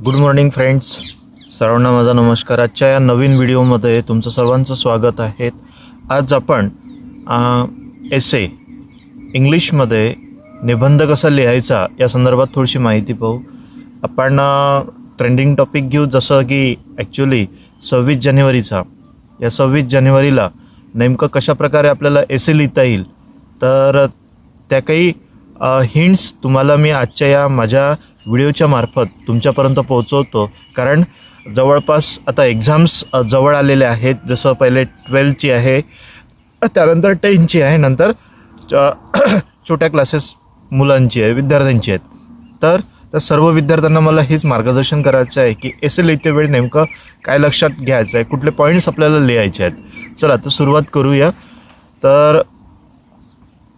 Good morning friends, सर्वांना माझा नमस्कार. आजच्या या नवीन व्हिडिओमध्ये तुमचं सर्वांचं स्वागत आहे. आज आपण एसे इंग्लिशमध्ये निबंध कसा लिहायचा या संदर्भात थोडीशी माहिती पाहू. आपण ट्रेंडिंग टॉपिक घेऊ, जसं की ॲक्च्युली 26 जानेवारीचा. या 26 जानेवारीला नेमकं कशाप्रकारे आपल्याला एसे लिहिता येईल, तर त्या काही हिंट्स तुम्हाला मी आजच्या या माझ्या व्हिडिओच्या मार्फत तुमच्यापर्यंत पोहोचवतो. कारण जवळपास आता एक्झाम्स जवळ आलेले आहेत. जसं पहिले 12ची आहे, त्यानंतर 10ची आहे, नंतर छोट्या क्लासेस मुलांची आहे, विद्यार्थ्यांची आहेत. तर त्या सर्व विद्यार्थ्यांना मला हेच मार्गदर्शन करायचं आहे की एसे लिहिते वेळी नेमकं काय लक्षात घ्यायचं आहे, कुठले पॉईंट्स आपल्याला लिहायचे आहेत. चला तर सुरुवात करूया. तर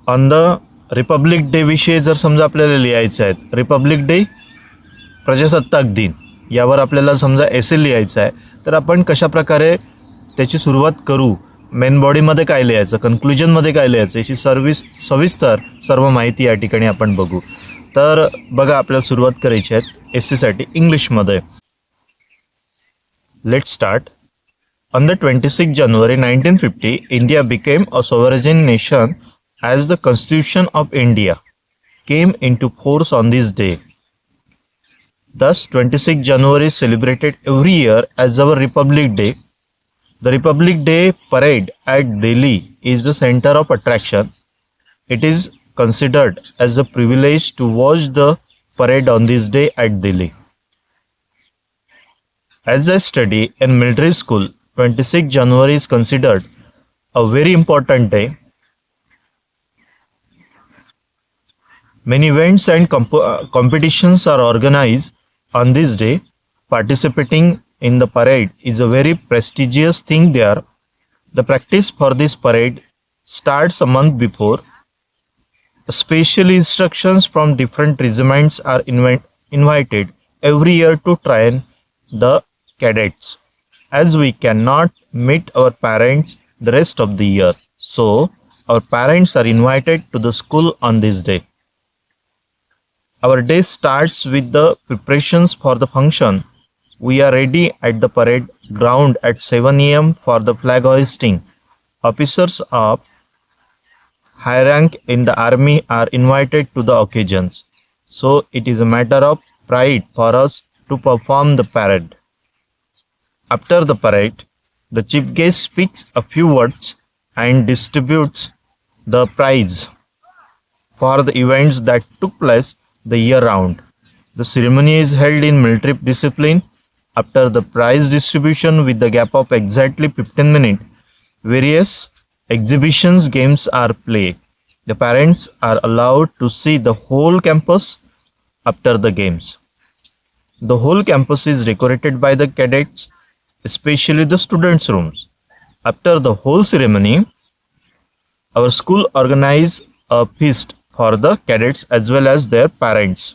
ऑन द रिपब्लिक डे विषयी जर समजा आपल्याला लिहायचं आहे, रिपब्लिक डे प्रजासत्ताक दिन यावर आपल्याला समजा एसे लिहायचा आहे, तर आपण कशाप्रकारे त्याची सुरुवात करू, मेन बॉडीमध्ये काय लिहायचं, कन्क्लुजनमध्ये काय लिहायचं, याची सविस्तर सर्व माहिती या ठिकाणी आपण बघू. तर बघा, आपल्याला सुरुवात करायची आहे एसेसाठी इंग्लिशमध्ये. Let start. On the 26 January 1950, India became a sovereign nation as the Constitution of India came into force on this day. Thus, 26 January is celebrated every year as our Republic Day. The Republic Day parade at Delhi is the center of attraction. It is considered as a privilege to watch the parade on this day at Delhi. As I study in military school, 26 January is considered a very important day. Many events and competitions are organized on this day. Participating in the parade is a very prestigious thing there. The practice for this parade starts a month before. Special instructions from different regiments are invited every year to train the cadets, as we cannot meet our parents the rest of the year. So, our parents are invited to the school on this day. Our day starts with the preparations for the function. We are ready at the parade ground at 7 a.m. for the flag hoisting. Officers of high rank in the army are invited to the occasions. So it is a matter of pride for us to perform the parade. After the parade, the chief guest speaks a few words and distributes the prize for the events that took place the year round. The ceremony is held in military discipline. After the prize distribution, with the gap of exactly 15 minutes, various exhibitions games are played. The parents are allowed to see the whole campus after the games. The whole campus is decorated by the cadets, especially the students' rooms. After the whole ceremony, our school organizes a feast for the cadets as well as their parents.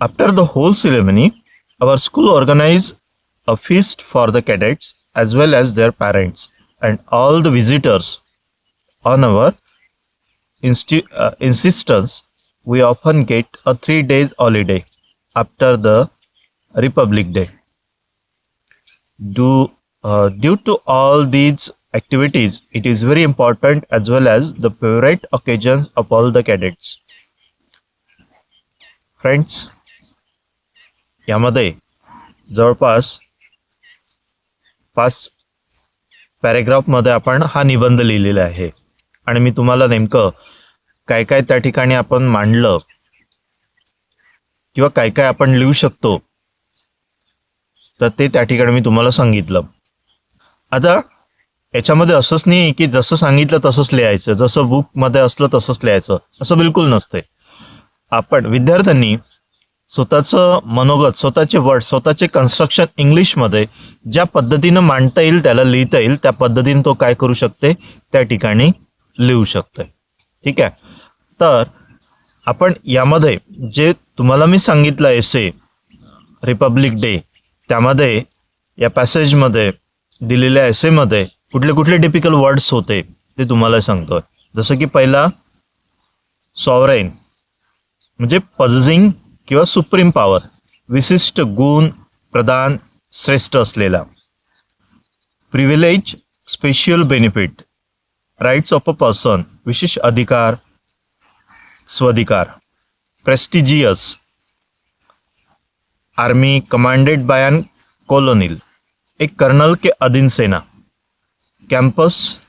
After the whole ceremony, our school organizes a feast for the cadets as well as their parents and all the visitors. On our insistence, we often get a 3 days holiday after the Republic Day. Due to all these activities, it is very important as well as the favorite occasions of all the cadets. Friends, यामध्ये जवळपास 5 पॅरेग्राफमध्ये आपण हा निबंध लिहिलेला आहे आणि मी तुम्हाला नेमकं काय काय त्या ठिकाणी आपण मांडलं किंवा काय काय आपण लिहू शकतो, तर ते त्या ठिकाणी मी तुम्हाला सांगितलं. आता याच्यामध्ये असंच नाही की जसं सांगितलं तसंच लिहायचं, जसं बुकमध्ये असलं तसंच लिहायचं, असं बिलकुल नसते. आपण विद्यार्थ्यांनी स्वतःचं मनोगत, स्वतःचे वर्ड, स्वतःचे कन्स्ट्रक्शन इंग्लिशमध्ये ज्या पद्धतीनं मांडता येईल, त्याला लिहिता येईल, त्या पद्धतीने तो काय करू शकते, त्या ठिकाणी लिहू शकते. ठीक आहे. तर आपण यामध्ये जे तुम्हाला मी सांगितलं एसे रिपब्लिक डे, त्यामध्ये या पॅसेजमध्ये दिलेल्या एसेमध्ये कुठले कुठले टिपिकल वर्ड्स होते ते तुम्हाला सांगतोय. जसं की पहिला सॉव्हरेन म्हणजे पॉझेसिंग किंवा सुप्रीम पॉवर, विशिष्ट गुण, प्रदान, श्रेष्ठ असलेला. Privilege, special benefit, rights of a person, विशेष अधिकार, स्वाधिकार. Prestigious, army commanded by an colonel, एक कर्नल के अधीन सेना. Campus,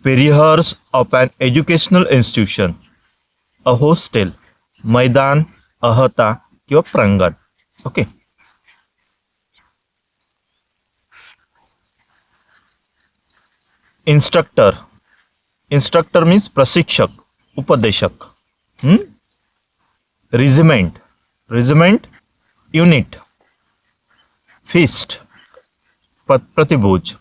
premises of an educational institution. A hostel, मैदान, अहता किंवा प्रांगण. ओके. इन्स्ट्रक्टर, इन्स्ट्रक्टर मीन्स प्रशिक्षक, उपदेशक. Regiment, regiment unit. फीस्ट, प्रतिभोज.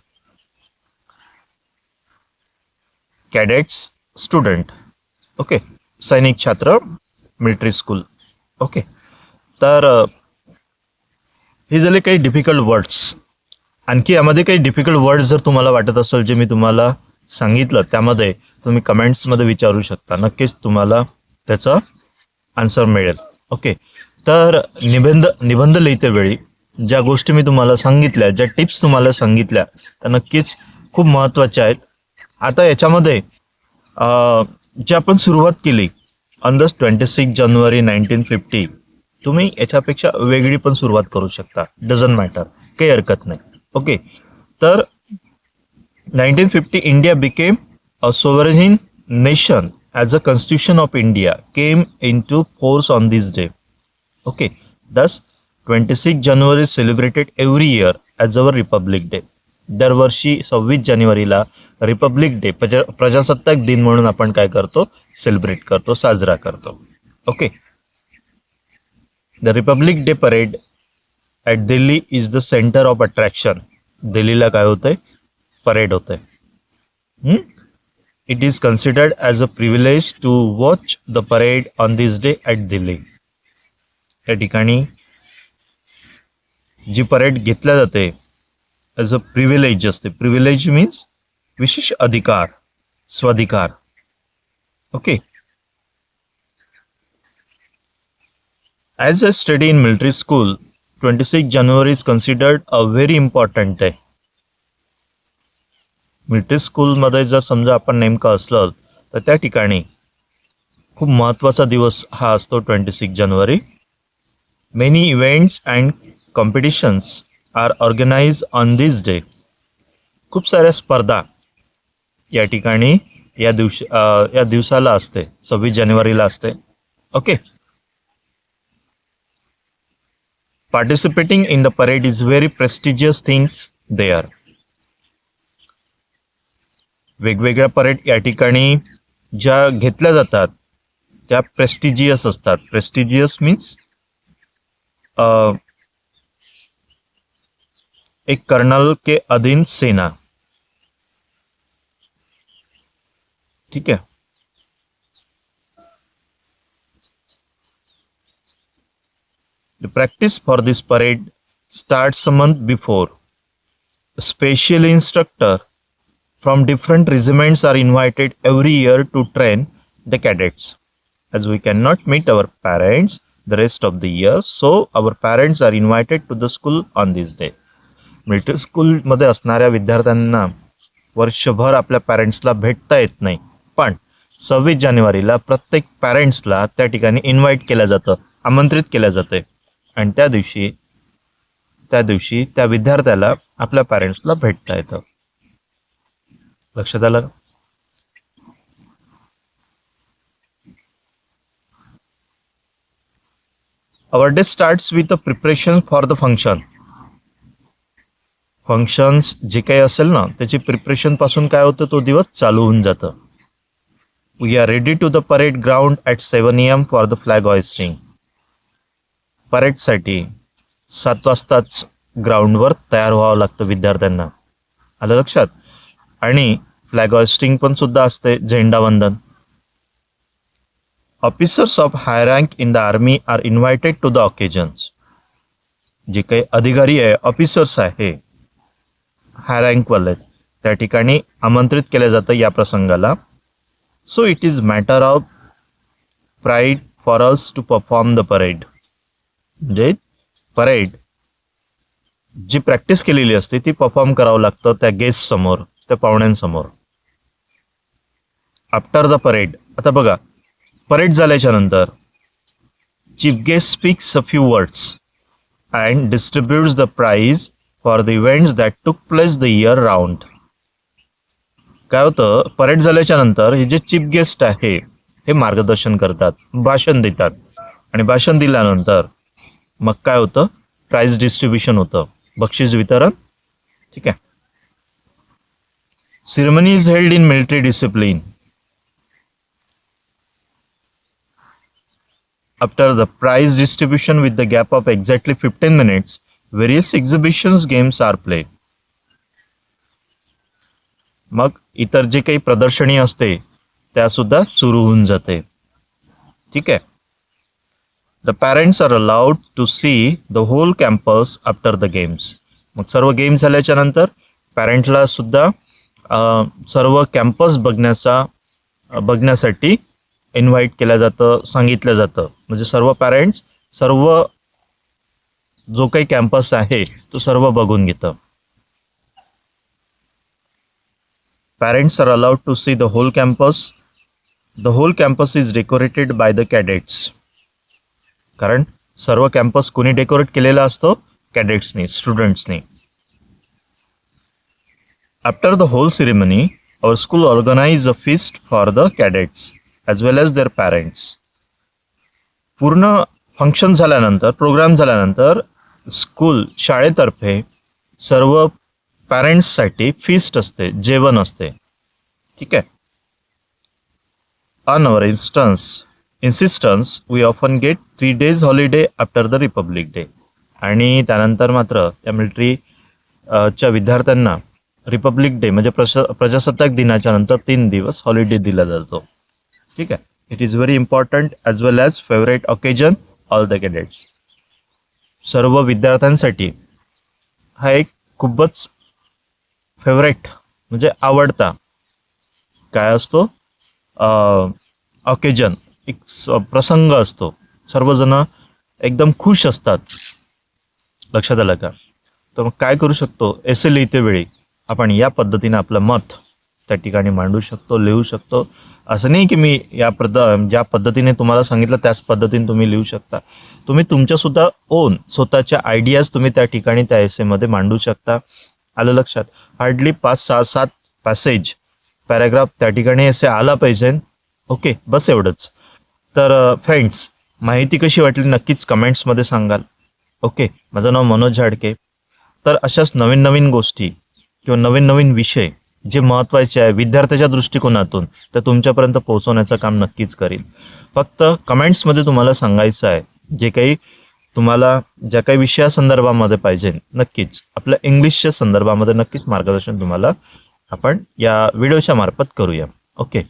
Cadets, student. ओके. सैनिक छात्र, मिलिटरी स्कूल. ओके. तर हे झाले काही डिफिकल्ट वर्ड्स. आणखी यामध्ये काही डिफिकल्ट वर्ड्स जर तुम्हाला वाटत असेल जे मी तुम्हाला सांगितलं त्यामध्ये तुम्ही कमेंट्समध्ये विचारू शकता. नक्कीच तुम्हाला त्याचा आन्सर मिळेल. ओके. तर निबंध लिहिते वेळी ज्या गोष्टी मी तुम्हाला सांगितल्या, ज्या टिप्स तुम्हाला सांगितल्या त्या नक्कीच खूप महत्त्वाच्या आहेत. आता याच्यामध्ये जे आपण सुरुवात केली ऑन द 26 जानेवारी 1950, तुम्ही याच्यापेक्षा वेगळी पण सुरुवात करू शकता. डझंट मॅटर, काही हरकत नाही. ओके. तर 1950 India became a sovereign nation as a constitution of India came into force on this day. Okay. Thus 26 January celebrated every year as our Republic Day. दरवर्षी 26 जानेवारीला रिपब्लिक डे, प्रजासत्ताक दिन म्हणून आपण काय करतो, सेलिब्रेट करतो, साजरा करतो. Okay. The Republic Day parade at Delhi is the centre of attraction. दिल्लीला काय होतंय, परेड होतंय. It is considered as a privilege to watch the parade on this day at Delhi. या ठिकाणी जी परेड घेतल्या जाते ॲज अ प्रिव्हिलेज असते. प्रिव्हिलेज मीन्स विशेष अधिकार, स्वाधिकार. Okay. As a study in military school, 26 January is considered a very important day. Military स्कूलमध्ये जर समजा आपण नेमकं असलं तर त्या ठिकाणी खूप महत्त्वाचा दिवस हा असतो 26 जानेवारी. Many events and competitions are organise on this day. खूप साऱ्या स्पर्धा या ठिकाणी या दिवसाला असते, 26 जानेवारीला असते. Okay. Participating in the parade is very prestigious things there. वेगवेगळ्या परेड या ठिकाणी ज्या घेतल्या जातात त्या प्रेस्टिजियस असतात. प्रेस्टिजियस मीन्स एक कर्नल के अधीन सेना. ठीक है. The practice for this parade starts a month before. A special instructor from different regiments are invited every year to train the cadets. As we cannot meet our parents the rest of the year, so our parents are invited to the school on this day. Military स्कूलमध्ये असणाऱ्या विद्यार्थ्यांना वर्षभर आपल्या पॅरेंट्सला भेटता येत नाही, पण 26 जानेवारीला प्रत्येक पॅरेंट्सला त्या ठिकाणी इन्व्हाइट केलं जातं, आमंत्रित केलं जाते. आणि त्या दिवशी त्या विद्यार्थ्याला आपल्या पॅरेंट्सला भेटता येतं. लक्षात आलं? Our day starts with the preparation for the function. Functions जे काही असेल ना त्याची प्रिपरेशन पासून काय होतं, तो दिवस चालू होऊन जातं. We are ready to the parade ground at 7 AM for the flag hoisting. परेडसाठी 7 वाजताच ग्राउंडवर तयार व्हावं लागतं विद्यार्थ्यांना. आलं लक्षात? आणि फ्लॅग होइस्टिंग पण सुद्धा असते, झेंडावंदन. Officers of high rank in the army are invited to the occasions. जे काही अधिकारी आहे, ऑफिसर्स आहे, हाय रँकवाले, त्या ठिकाणी आमंत्रित केलं जातं या प्रसंगाला. So it is matter of pride for us to perform the parade. म्हणजे परेड जी प्रॅक्टिस केलेली असते ती परफॉर्म करावं लागतं त्या गेस्ट समोर, त्या पाहुण्यांसमोर. आफ्टर द परेड, आता बघा, परेड झाल्याच्या नंतर chief guest speaks a few words and distributes the prize for the events that took place the year round. काय होतं, परेड झाल्याच्या नंतर हे जे चीफ गेस्ट आहे हे मार्गदर्शन करतात, भाषण देतात, आणि भाषण दिल्यानंतर मग काय होतं, प्राइज डिस्ट्रीब्युशन होतं, बक्षीस वितरण. ठीक आहे. Ceremony is held in military discipline. After the prize distribution, with the gap of exactly 15 minutes, various exhibitions games are played. मग इतर जे काही प्रदर्शनी असते त्या सुद्धा सुरू होऊन जाते. ठीक आहे. The parents are allowed to see the whole campus after the games. मग सर्व गेम झाल्याच्या नंतर पॅरेंटला सुद्धा सर्व कॅम्पस बघण्यासाठी इन्व्हाइट केलं जातं, सांगितलं जातं. म्हणजे सर्व पॅरेंट्स सर्व जो काही कॅम्पस आहे तो सर्व बघून घेतं. Parents are allowed to see the whole campus. The whole campus is decorated by the cadets. कारण सर्व कॅम्पस कोणी डेकोरेट केलेला असतो, कॅडेट्सनी, स्टुडंट्सनी. After the whole ceremony our school organise a feast for the cadets as well as their parents. पूर्ण function झाल्यानंतर, programme झाल्यानंतर स्कूल, शाळेतर्फे सर्व पॅरेंट्ससाठी फीस्ट असते, जेवण असते. ठीक आहे. On our insistence we often get 3 days holiday after the Republic day. आणि त्यानंतर मात्र त्या मिलिटरीच्या विद्यार्थ्यांना रिपब्लिक डे म्हणजे प्रजासत्ताक दिनाच्या नंतर 3 दिवस हॉलिडे दिला जातो. ठीक आहे. It is very important as well as favourite occasion all the cadets. सर्व विद्यार्थ्यांसाठी हा एक खूपच फेवरेट म्हणजे आवडता काय असतो, ऑकेजन, एक प्रसंग असतो. सर्वजण एकदम खुश असतात. लक्षात आलं का? तर मग काय करू शकतो, एसे लिहिते वेळी आपण या पद्धतीने आपलं मत त्या ठिकाणी मांडू शकतो, लिहू शकतो. असं नाही की मी ज्या पद्धतीने तुम्हाला सांगितलं त्याच पद्धतीने तुम्ही लिहू शकता. तुम्ही तुमच्या सुद्धा स्वतःच्या आयडियाज तुम्ही त्या ठिकाणी त्या एसेमध्ये मांडू शकता. आलं लक्षात? हार्डली 5, 6, 7 पॅसेज, पॅराग्राफ त्या ठिकाणी एसे आला पाहिजे. ओके, बस एवढंच. तर फ्रेंड्स, माहिती कशी वाटली नक्कीच कमेंट्समध्ये सांगाल. ओके, माझं नाव मनोज झाडके. तर अशाच नवीन नवीन गोष्टी किंवा नवीन नवीन विषय जे महत्त्वाचे आहे विद्यार्थ्याच्या दृष्टिकोनातून, तर तुमच्यापर्यंत पोहोचवण्याचं काम नक्कीच करील. फक्त कमेंट्समध्ये तुम्हाला सांगायचं आहे जे काही तुम्हाला ज्या काही विषयासंदर्भामध्ये पाहिजे, नक्कीच आपल्या इंग्लिशच्या संदर्भामध्ये नक्कीच मार्गदर्शन तुम्हाला आपण या व्हिडिओच्या मार्फत करूया. ओके.